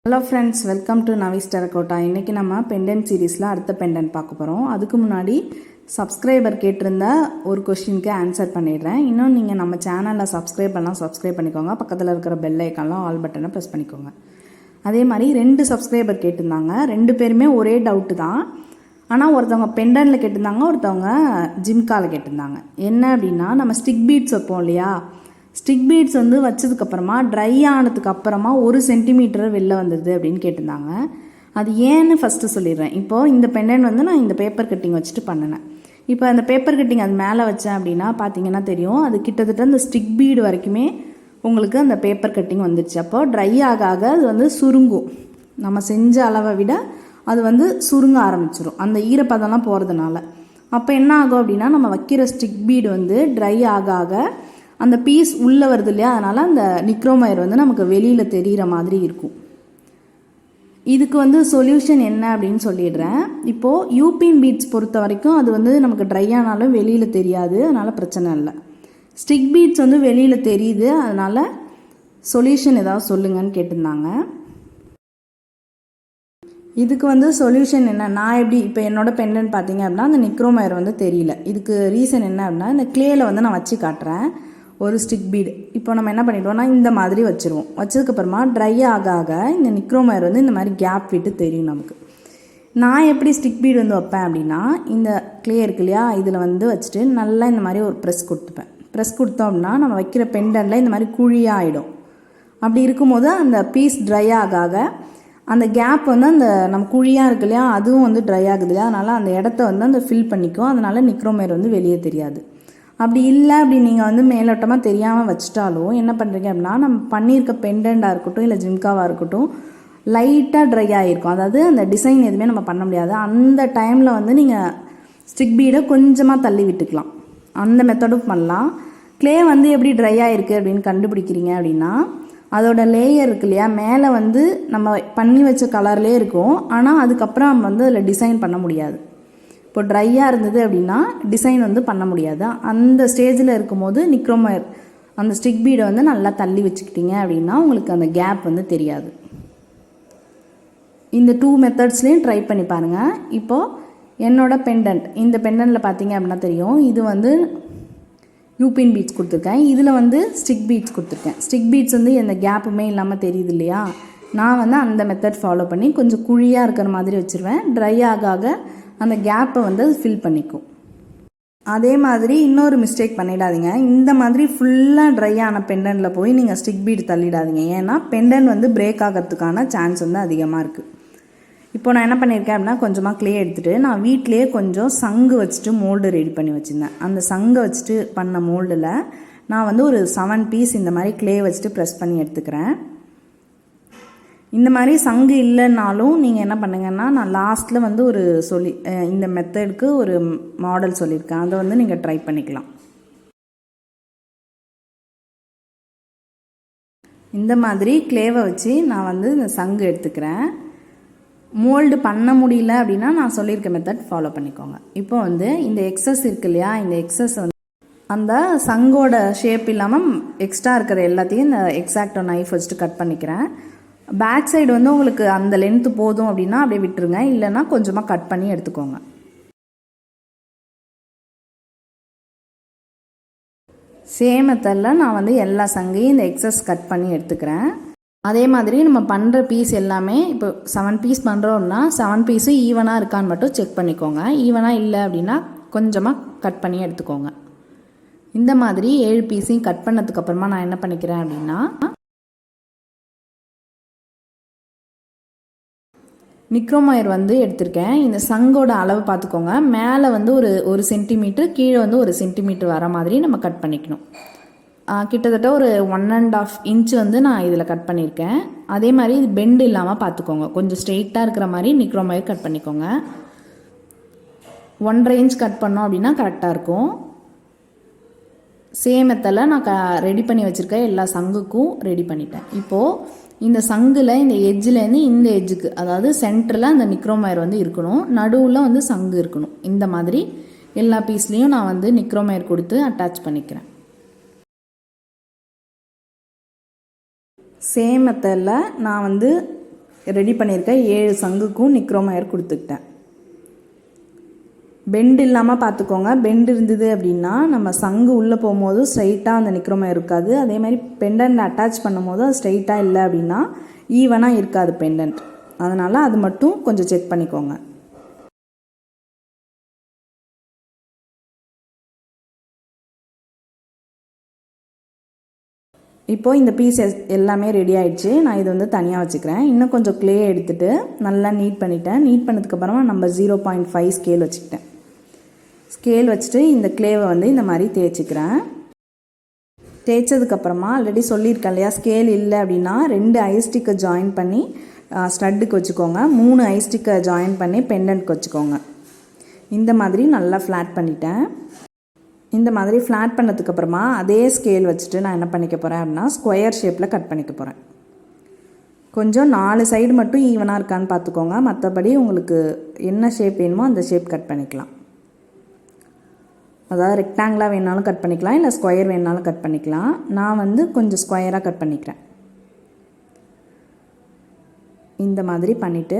Hello friends, welcome to Navi's terracotta. இன்றைக்கி நம்ம pendant சீரீஸில் அடுத்த பெண்டன்ட் பார்க்க போகிறோம். அதுக்கு முன்னாடி சப்ஸ்கிரைபர் கேட்டிருந்த ஒரு கொஷினுக்கு ஆன்சர் பண்ணிடுறேன். இன்னும் நீங்கள் நம்ம சேனலில் சப்ஸ்கிரைப் பண்ணிக்கோங்க. பக்கத்தில் இருக்கிற பெல் ஐக்கான்லாம் ஆல் பட்டனை ப்ரெஸ் பண்ணிக்கோங்க. அதே மாதிரி 2 சப்ஸ்கிரைபர் கேட்டிருந்தாங்க. 2 பேருமே ஒரே டவுட்டு தான். ஆனால் ஒருத்தவங்க பெண்டனில் கேட்டிருந்தாங்க, ஒருத்தவங்க ஜிம்காவில் கேட்டிருந்தாங்க. என்ன அப்படின்னா, நம்ம ஸ்டிக் பீட்ஸ் வைப்போம் இல்லையா, ஸ்டிக் பீட்ஸ் வந்து வச்சதுக்கப்புறமா ட்ரை ஆனதுக்கு அப்புறமா 1 சென்டிமீட்டர் வெளில வந்துடுது அப்படின்னு கேட்டிருந்தாங்க. அது ஏன்னு ஃபஸ்ட்டு சொல்லிடுறேன். இப்போது இந்த பெண்டன்ட் வந்து நான் இந்த பேப்பர் கட்டிங் வச்சுட்டு பண்ணினேன். இப்போ அந்த பேப்பர் கட்டிங் அது மேலே வச்சேன் அப்படின்னா பார்த்தீங்கன்னா தெரியும், அது கிட்டத்தட்ட அந்த ஸ்டிக் பீடு வரைக்குமே உங்களுக்கு அந்த பேப்பர் கட்டிங் வந்துடுச்சு. அப்போது ட்ரை ஆக ஆக அது வந்து சுருங்கும். நம்ம செஞ்ச அளவை விட அது வந்து சுருங்க ஆரம்பிச்சிடும் அந்த ஈரப்பதம்லாம் போகிறதுனால. அப்போ என்ன ஆகும் அப்படின்னா, நம்ம வைக்கிற ஸ்டிக் பீடு வந்து ட்ரை ஆக ஆக அந்த பீஸ் உள்ளே வருது இல்லையா, அதனால் அந்த நிக்ரோமயர் வந்து நமக்கு வெளியில் தெரிகிற மாதிரி இருக்கும். இதுக்கு வந்து சொல்யூஷன் என்ன அப்படின்னு சொல்லிடுறேன். இப்போது யூபின் பீட்ஸ் பொறுத்த வரைக்கும் அது வந்து நமக்கு ட்ரை ஆனாலும் வெளியில் தெரியாது, அதனால் பிரச்சனை இல்லை. ஸ்டிக் பீட்ஸ் வந்து வெளியில் தெரியுது, அதனால் சொல்யூஷன் ஏதாவது சொல்லுங்கன்னு கேட்டிருந்தாங்க. இதுக்கு வந்து சொல்யூஷன் என்ன, நான் எப்படி இப்போ என்னோட பெண்டன்ட் பார்த்தீங்க அப்படின்னா அந்த நிக்ரோமயர் வந்து தெரியல. இதுக்கு ரீசன் என்ன அப்படின்னா, இந்த கிளேயில் வந்து நான் வச்சு காட்டுறேன். ஒரு ஸ்டிக் பீடு இப்போ நம்ம என்ன பண்ணிட்டோம்னா இந்த மாதிரி வச்சுருவோம். வச்சதுக்கப்புறமா ட்ரை ஆக ஆக இந்த நிக்ரோமயர் வந்து இந்த மாதிரி கேப் விட்டு தெரியும் நமக்கு. நான் எப்படி ஸ்டிக் பீடு வந்து வைப்பேன் அப்படின்னா, இந்த கிளே இருக்கு இல்லையா, இதில் வந்து வச்சுட்டு நல்லா இந்த மாதிரி ஒரு ப்ரெஸ் கொடுத்துப்பேன். ப்ரெஸ் கொடுத்தோம் அப்படின்னா நம்ம வைக்கிற பெண்டனில் இந்த மாதிரி குழியாக ஆகிடும். அப்படி இருக்கும்போது அந்த பீஸ் ட்ரை ஆக ஆக அந்த கேப் வந்து அந்த நம்ம குழியாக இருக்கு இல்லையா, அதுவும் வந்து ட்ரை ஆகுது இல்லையா, அதனால் அந்த இடத்த வந்து அந்த ஃபில் பண்ணிக்கும். அதனால் நிக்ரோமயர் வந்து வெளியே தெரியாது. அப்படி இல்லை அப்படி நீங்கள் வந்து மேலோட்டமாக தெரியாமல் வச்சுட்டாலும் என்ன பண்ணுறீங்க அப்படின்னா, நம்ம பண்ணியிருக்க பெண்டண்டாக இருக்கட்டும் இல்லை ஜிம்காவாக இருக்கட்டும் லைட்டாக ட்ரை ஆகிருக்கும். அதாவது அந்த டிசைன் எதுவுமே நம்ம பண்ண முடியாது. அந்த டைமில் வந்து நீங்கள் ஸ்டிக் பீடை கொஞ்சமாக தள்ளி விட்டுக்கலாம். அந்த மெத்தடும் பண்ணலாம். கிளே வந்து எப்படி ட்ரை ஆகிருக்கு அப்படின்னு கண்டுபிடிக்கிறீங்க அப்படின்னா, அதோட லேயர் இருக்கு இல்லையா, மேலே வந்து நம்ம பண்ணி வச்ச கலர்லேயே இருக்கும், ஆனால் அதுக்கப்புறம் நம்ம வந்து அதில் டிசைன் பண்ண முடியாது. இப்போ ட்ரையாக இருந்தது அப்படின்னா டிசைன் வந்து பண்ண முடியாது. அந்த ஸ்டேஜில் இருக்கும்போது நிக்ரோமயர் அந்த ஸ்டிக் பீடை வந்து நல்லா தள்ளி வச்சுக்கிட்டீங்க அப்படின்னா உங்களுக்கு அந்த கேப் வந்து தெரியாது. இந்த 2 மெத்தட்ஸ்லேயும் ட்ரை பண்ணி பாருங்கள். இப்போது என்னோட பெண்டன்ட், இந்த பெண்டன்ட்டில் பார்த்தீங்க அப்படின்னா தெரியும், இது வந்து யூபின் பீட்ஸ் கொடுத்துருக்கேன், இதில் வந்து ஸ்டிக் பீட்ஸ் கொடுத்துருக்கேன். ஸ்டிக் பீட்ஸ் வந்து எந்த கேப்புமே இல்லாமல் தெரியுது இல்லையா, நான் வந்து அந்த மெத்தட் ஃபாலோ பண்ணி கொஞ்சம் குழியாக இருக்கிற மாதிரி வச்சுருவேன். ட்ரை ஆக ஆக அந்த கேப்பை வந்து அது ஃபில் பண்ணிக்கும். அதே மாதிரி இன்னொரு மிஸ்டேக் பண்ணிடாதீங்க. இந்த மாதிரி ஃபுல்லாக ட்ரை ஆன பெண்டனில் போய் நீங்கள் ஸ்டிக் பீடு தள்ளிடாதீங்க. ஏன்னா பெண்டன் வந்து பிரேக் ஆகிறதுக்கான சான்ஸ் வந்து அதிகமாக இருக்குது. இப்போ நான் என்ன பண்ணியிருக்கேன் அப்படின்னா, கொஞ்சமாக கிளே எடுத்துகிட்டு நான் வீட்டிலேயே கொஞ்சம் சங்கு வச்சுட்டு மோல்டு ரெடி பண்ணி வச்சுருந்தேன். அந்த சங்கை வச்சுட்டு பண்ண மோல்டில் நான் வந்து ஒரு 7 பீஸ் இந்த மாதிரி கிளே வச்சுட்டு ப்ரெஸ் பண்ணி எடுத்துக்கிறேன். இந்த மாதிரி சங்கு இல்லைன்னாலும் நீங்கள் என்ன பண்ணுங்கன்னா, நான் லாஸ்ட்டில் வந்து ஒரு இந்த மெத்தடுக்கு ஒரு மாடல் சொல்லியிருக்கேன், அதை வந்து நீங்கள் ட்ரை பண்ணிக்கலாம். இந்த மாதிரி கிளேவை வச்சு நான் வந்து இந்த சங்கு எடுத்துக்கிறேன். மோல்டு பண்ண முடியல அப்படின்னா நான் சொல்லியிருக்க மெத்தட் ஃபாலோ பண்ணிக்கோங்க. இப்போ வந்து இந்த எக்ஸஸ் இருக்கு இல்லையா, இந்த எக்ஸஸ் வந்து அந்த சங்கோட ஷேப் இல்லாமல் எக்ஸ்ட்ரா இருக்கிற எல்லாத்தையும் இந்த எக்ஸாக்டோ நைஃப் வச்சுட்டு கட் பண்ணிக்கிறேன். பேக் சைடு வந்து உங்களுக்கு அந்த லென்த்து போதும் அப்படின்னா அப்படியே விட்டுருங்க, இல்லைன்னா கொஞ்சமாக கட் பண்ணி எடுத்துக்கோங்க. சேம் மெத்தடில் நான் வந்து எல்லா சங்கையும் இந்த எக்ஸஸ் கட் பண்ணி எடுத்துக்கிறேன். அதே மாதிரி நம்ம பண்ணுற பீஸ் எல்லாமே இப்போ 7 பீஸ் பண்ணுறோம்னா 7 பீஸும் ஈவனாக இருக்கான்னு மட்டும் செக் பண்ணிக்கோங்க. ஈவனாக இல்லை அப்படின்னா கொஞ்சமாக கட் பண்ணி எடுத்துக்கோங்க. இந்த மாதிரி 7 பீஸையும் கட் பண்ணதுக்கப்புறமா நான் என்ன பண்ணிக்கிறேன் அப்படின்னா, நிக்ரோமயர் வந்து எடுத்திருக்கேன். இந்த சங்கோட அளவு பார்த்துக்கோங்க. மேலே வந்து ஒரு சென்டிமீட்டர், கீழே வந்து 1 சென்டிமீட்டர் வர மாதிரி நம்ம கட் பண்ணிக்கணும். கிட்டத்தட்ட ஒரு 1.5 இன்ச் வந்து நான் இதில் கட் பண்ணியிருக்கேன். அதே மாதிரி இது பெண்டு இல்லாமல் பார்த்துக்கோங்க. கொஞ்சம் ஸ்ட்ரெயிட்டாக இருக்கிற மாதிரி நிக்ரோமயர் கட் பண்ணிக்கோங்க. 1.5 இன்ச் கட் பண்ணோம் அப்படின்னா கரெக்டாக இருக்கும். சேம் மெத்தடில் நான் ரெடி பண்ணி வச்சுருக்கேன். எல்லா சங்குக்கும் ரெடி பண்ணிட்டேன். இப்போது இந்த சங்கில் இந்த எட்ஜிலேருந்து இந்த எட்ஜுக்கு, அதாவது சென்டரில் அந்த நிக்ரோமயர் வந்து இருக்கணும், நடுவில் வந்து சங்கு இருக்கணும். இந்த மாதிரி எல்லா பீஸ்லேயும் நான் வந்து நிக்ரோமயர் கொடுத்து அட்டாச் பண்ணிக்கிறேன். சேம் மெத்தடில் நான் வந்து ரெடி பண்ணியிருக்க 7 சங்குக்கும் நிக்ரோம் ஒயர் கொடுத்துக்கிட்டேன். பெண்ட் இல்லாமல் பார்த்துக்கோங்க. பெண்ட் இருந்தது அப்படின்னா நம்ம சங்கு உள்ளே போகும்போது ஸ்ட்ரைட்டாக அந்த நிக்ரோம் ஒயர் இருக்காது. அதே மாதிரி பெண்டன்ட் அட்டாச் பண்ணும் போது அது ஸ்ட்ரைட்டாக இல்லை அப்படின்னா ஈவனாக இருக்காது பெண்டன்ட். அதனால் அது மட்டும் கொஞ்சம் செக் பண்ணிக்கோங்க. இப்போது இந்த பீஸ் எல்லாமே ரெடி ஆகிடுச்சு. நான் இது வந்து தனியாக வச்சுக்கிறேன். இன்னும் கொஞ்சம் க்ளே எடுத்துகிட்டு நல்லா நீட் பண்ணிட்டேன். நீட் பண்ணதுக்கப்புறமா நம்ம 0.5 ஸ்கேல் வச்சுக்கிட்டேன். ஸ்கேல் வச்சுட்டு இந்த க்ளேவை வந்து இந்த மாதிரி தேய்ச்சிக்கிறேன். தேய்ச்சதுக்கப்புறமா ஆல்ரெடி சொல்லியிருக்கேன் இல்லையா, ஸ்கேல் இல்லை அப்படின்னா 2 ஐஸ்டிக்கை ஜாயின் பண்ணி ஸ்டட்டுக்கு வச்சுக்கோங்க. 3 ஐஸ்டிக்கை ஜாயின் பண்ணி பெண்டன்ட்க்கு வச்சுக்கோங்க. இந்த மாதிரி நல்லா ஃப்ளாட் பண்ணிட்டேன். இந்த மாதிரி ஃப்ளாட் பண்ணதுக்கப்புறமா அதே ஸ்கேல் வச்சுட்டு நான் என்ன பண்ணிக்க போகிறேன் அப்படின்னா ஸ்கொயர் ஷேப்பில் கட் பண்ணிக்க போகிறேன். கொஞ்சம் 4 சைடு மட்டும் ஈவனாக இருக்கான்னு பார்த்துக்கோங்க. மற்றபடி உங்களுக்கு என்ன ஷேப் வேணுமோ அந்த ஷேப் கட் பண்ணிக்கலாம். அதாவது ரெக்டாங்கிளாக வேணாலும் கட் பண்ணிக்கலாம், இல்லை ஸ்கொயர் வேணாலும் கட் பண்ணிக்கலாம். நான் வந்து கொஞ்சம் ஸ்கொயராக கட் பண்ணிக்கிறேன். இந்த மாதிரி பண்ணிவிட்டு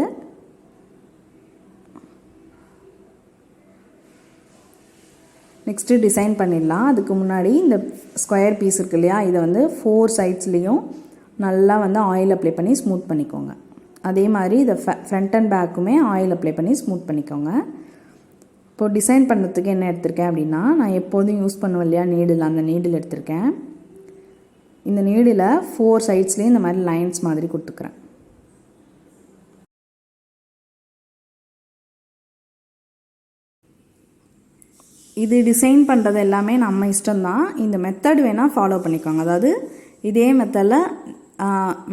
நெக்ஸ்ட்டு டிசைன் பண்ணிடலாம். அதுக்கு முன்னாடி இந்த ஸ்கொயர் பீஸ் இருக்கு இல்லையா, இதை வந்து 4 சைட்ஸ்லேயும் நல்லா வந்து ஆயில் அப்ளை பண்ணி ஸ்மூத் பண்ணிக்கோங்க. அதே மாதிரி இதை ஃப்ரண்ட் அண்ட் பேக்குமே ஆயில் அப்ளை பண்ணி ஸ்மூத் பண்ணிக்கோங்க. இப்போது டிசைன் பண்ணுறதுக்கு என்ன எடுத்திருக்கேன் அப்படின்னா, நான் எப்போதும் யூஸ் பண்ணுவேன் இல்லையா நீடில், அந்த நீடில் எடுத்திருக்கேன். இந்த நீடில் 4 சைட்ஸ்லேயும் இந்த மாதிரி லைன்ஸ் மாதிரி கொடுத்துக்கிறேன். இது டிசைன் பண்ணுறது எல்லாமே நம்ம இஷ்டம்தான். இந்த மெத்தட் வேணால் ஃபாலோ பண்ணிக்கோங்க. அதாவது இதே மெத்தடில்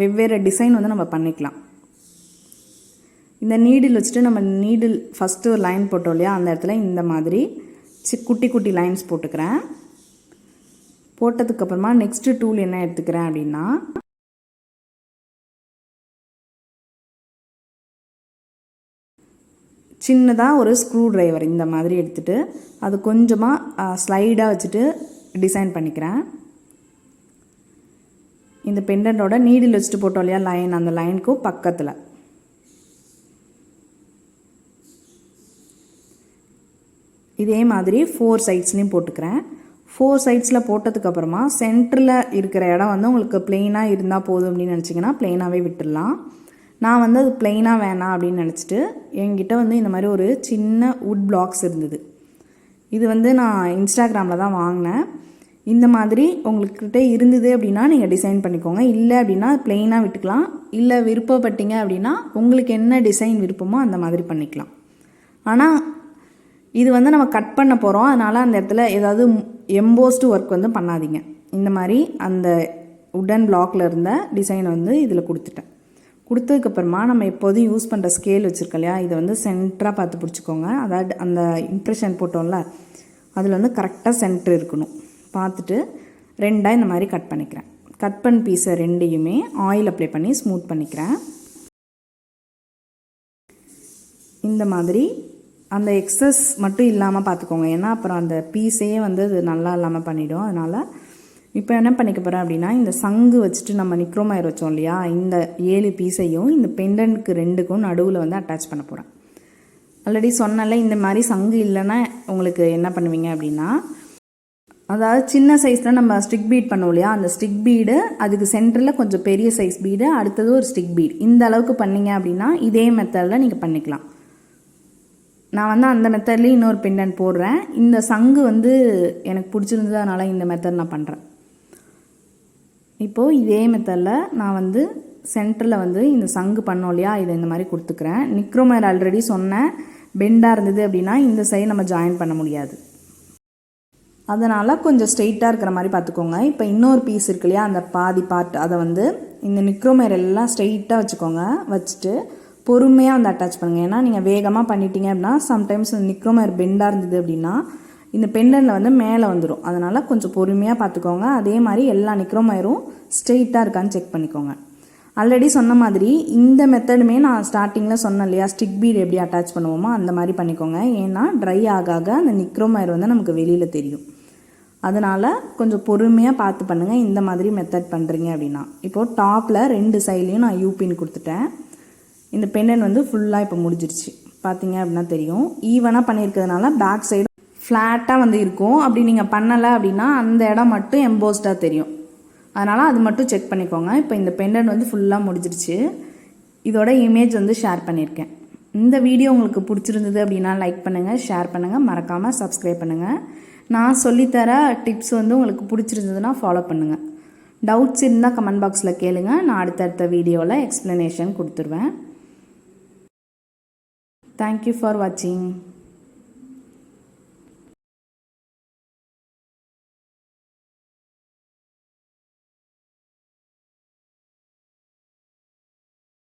வெவ்வேறு டிசைன் வந்து நம்ம பண்ணிக்கலாம். இந்த நீடில் வச்சுட்டு நம்ம நீடில் ஃபஸ்ட்டு ஒரு லைன் போட்டோம் இல்லையா, அந்த இடத்துல இந்த மாதிரி குட்டி குட்டி லைன்ஸ் போட்டுக்கிறேன். போட்டதுக்கப்புறமா நெக்ஸ்ட்டு டூல் என்ன எடுத்துக்கிறேன் அப்படின்னா, சின்னதாக ஒரு ஸ்க்ரூ ட்ரைவர் இந்த மாதிரி எடுத்துகிட்டு அது கொஞ்சமாக ஸ்லைடாக வச்சுட்டு டிசைன் பண்ணிக்கிறேன். இந்த பெண்டன்ட்டோட நீடில் வச்சுட்டு போட்டோம் இல்லையா லைன், அந்த லைனுக்கும் பக்கத்தில் இதே மாதிரி 4 சைட்ஸ்லேயும் போட்டுக்கிறேன். 4 சைட்ஸில் போட்டதுக்கப்புறமா சென்டரில் இருக்கிற இடம் வந்து உங்களுக்கு பிளெயினாக இருந்தால் போதும் அப்படின்னு நினச்சிங்கன்னா பிளெயினாகவே விட்டுடலாம். நான் வந்து அது பிளெயினாக வேணாம் அப்படின்னு நினச்சிட்டு என்கிட்ட வந்து இந்த மாதிரி ஒரு சின்ன வுட் பிளாக்ஸ் இருந்தது. இது வந்து நான் இன்ஸ்டாகிராமில் தான் வாங்கினேன். இந்த மாதிரி உங்கள்கிட்ட இருந்தது அப்படின்னா நீங்கள் டிசைன் பண்ணிக்கோங்க. இல்லை அப்படின்னா பிளெயினாக விட்டுக்கலாம். இல்லை விருப்பப்பட்டீங்க அப்படின்னா உங்களுக்கு என்ன டிசைன் விருப்பமோ அந்த மாதிரி பண்ணிக்கலாம். ஆனால் இது வந்து நம்ம கட் பண்ண போகிறோம், அதனால் அந்த இடத்துல ஏதாவது எம்போஸ்டு ஒர்க் வந்து பண்ணாதீங்க. இந்த மாதிரி அந்த உடன் பிளாக்ல இருந்த டிசைனை வந்து இதில் கொடுத்துட்டேன். கொடுத்ததுக்கப்புறமா நம்ம எப்போதும் யூஸ் பண்ணுற ஸ்கேல் வச்சுருக்கோம் இல்லையா, இதை வந்து சென்டராக பார்த்து பிடிச்சிக்கோங்க. அதாவது அந்த இம்ப்ரெஷன் போட்டோம்ல அதில் வந்து கரெக்டாக சென்டர் இருக்கணும். பார்த்துட்டு 2 இந்த மாதிரி கட் பண்ணிக்கிறேன். கட் பண்ண பீஸை 2யுமே ஆயில் அப்ளை பண்ணி ஸ்மூத் பண்ணிக்கிறேன். இந்த மாதிரி அந்த எக்ஸஸ் மட்டும் இல்லாமல் பார்த்துக்கோங்க. ஏன்னா அப்புறம் அந்த பீஸே வந்து அது நல்லா இல்லாமல் பண்ணிவிடும். அதனால் இப்போ என்ன பண்ணிக்க போகிறேன் அப்படின்னா, இந்த சங்கு வச்சுட்டு நம்ம நிக்ரோம் ஒயர் வச்சோம் இல்லையா, இந்த 7 பீஸையும் இந்த பெண்டன்ட்க்கு 2க்கும் நடுவில் வந்து அட்டாச் பண்ண போகிறேன். ஆல்ரெடி சொன்னால இந்த மாதிரி சங்கு இல்லைன்னா உங்களுக்கு என்ன பண்ணுவீங்க அப்படின்னா, அதாவது சின்ன சைஸில் நம்ம ஸ்டிக் பீட் பண்ணுவோம் இல்லையா, அந்த ஸ்டிக் பீடு அதுக்கு சென்டரில் கொஞ்சம் பெரிய சைஸ் பீடு, அடுத்தது ஒரு ஸ்டிக் பீட், இந்த அளவுக்கு பண்ணிங்க அப்படின்னா இதே மெத்தடில் நீங்கள் பண்ணிக்கலாம். நான் வந்து அந்த மெத்தட்லேயும் இன்னொரு பெண்டன்ட் போடுறேன். இந்த சங்கு வந்து எனக்கு பிடிச்சிருந்தது, அதனால் இந்த மெத்தட் நான் பண்ணுறேன். இப்போது இதே மெத்தடில் நான் வந்து சென்டரில் வந்து இந்த சங்கு பண்ணோம் இல்லையா, இதை இந்த மாதிரி கொடுத்துக்கிறேன். நிக்ரோம் ஒயர் ஆல்ரெடி சொன்னேன், பெண்டாக இருந்தது அப்படின்னா இந்த சைடு நம்ம ஜாயின் பண்ண முடியாது. அதனால் கொஞ்சம் ஸ்ட்ரெயிட்டாக இருக்கிற மாதிரி பார்த்துக்கோங்க. இப்போ இன்னொரு பீஸ் இருக்கு இல்லையா, அந்த பாதி பார்ட், அதை வந்து இந்த நிக்ரோம் ஒயர் எல்லாம் ஸ்ட்ரெயிட்டாக வச்சுக்கோங்க. வச்சுட்டு பொறுமையாக வந்து அட்டாச் பண்ணுங்கள். ஏன்னா நீங்கள் வேகமாக பண்ணிட்டீங்க அப்படின்னா சம்டைம்ஸ் நிக்ரோம் ஒயர் பெண்டாக இருந்தது அப்படின்னா இந்த பெண்டன்ட்டில் வந்து மேலே வந்துடும். அதனால் கொஞ்சம் பொறுமையாக பார்த்துக்கோங்க. அதே மாதிரி எல்லா நிக்ரோம் ஒயரும் ஸ்ட்ரெயிட்டாக இருக்கான்னு செக் பண்ணிக்கோங்க. ஆல்ரெடி சொன்ன மாதிரி இந்த மெத்தடுமே நான் ஸ்டார்டிங்கில் சொன்னேன் இல்லையா, ஸ்டிக் பீட் எப்படி அட்டாச் பண்ணுவோமோ அந்த மாதிரி பண்ணிக்கோங்க. ஏன்னா ட்ரை ஆக அந்த நிக்ரோம் ஒயர் வந்து நமக்கு வெளியில் தெரியும். அதனால் கொஞ்சம் பொறுமையாக பார்த்து பண்ணுங்கள் இந்த மாதிரி மெத்தட் பண்ணுறீங்க அப்படின்னா. இப்போது டாப்பில் 2 சைட்லேயும் நான் யூபின் கொடுத்துட்டேன். இந்த பெண்டன்ட் வந்து ஃபுல்லாக இப்போ முடிஞ்சிருச்சு. பார்த்தீங்க அப்படின்னா தெரியும், ஈவனாக பண்ணியிருக்கிறதுனால பேக் சைடு ஃப்ளாட்டாக வந்து இருக்கும். அப்படி நீங்கள் பண்ணலை அப்படின்னா அந்த இடம் மட்டும் எம்போஸ்டாக தெரியும். அதனால் அது மட்டும் செக் பண்ணிக்கோங்க. இப்போ இந்த பெண்டன்ட் வந்து ஃபுல்லாக முடிஞ்சிருச்சு. இதோட இமேஜ் வந்து ஷேர் பண்ணியிருக்கேன். இந்த வீடியோ உங்களுக்கு பிடிச்சிருந்தது அப்படின்னா லைக் பண்ணுங்கள், ஷேர் பண்ணுங்கள், மறக்காமல் சப்ஸ்கிரைப் பண்ணுங்கள். நான் சொல்லித்தர டிப்ஸ் வந்து உங்களுக்கு பிடிச்சிருந்ததுன்னா ஃபாலோ பண்ணுங்கள். டவுட்ஸ் இருந்தால் கமெண்ட் பாக்ஸில் கேளுங்க. நான் அடுத்தடுத்த வீடியோவில் எக்ஸ்ப்ளனேஷன் கொடுத்துருவேன். தேங்க்யூ ஃபார் வாட்சிங்.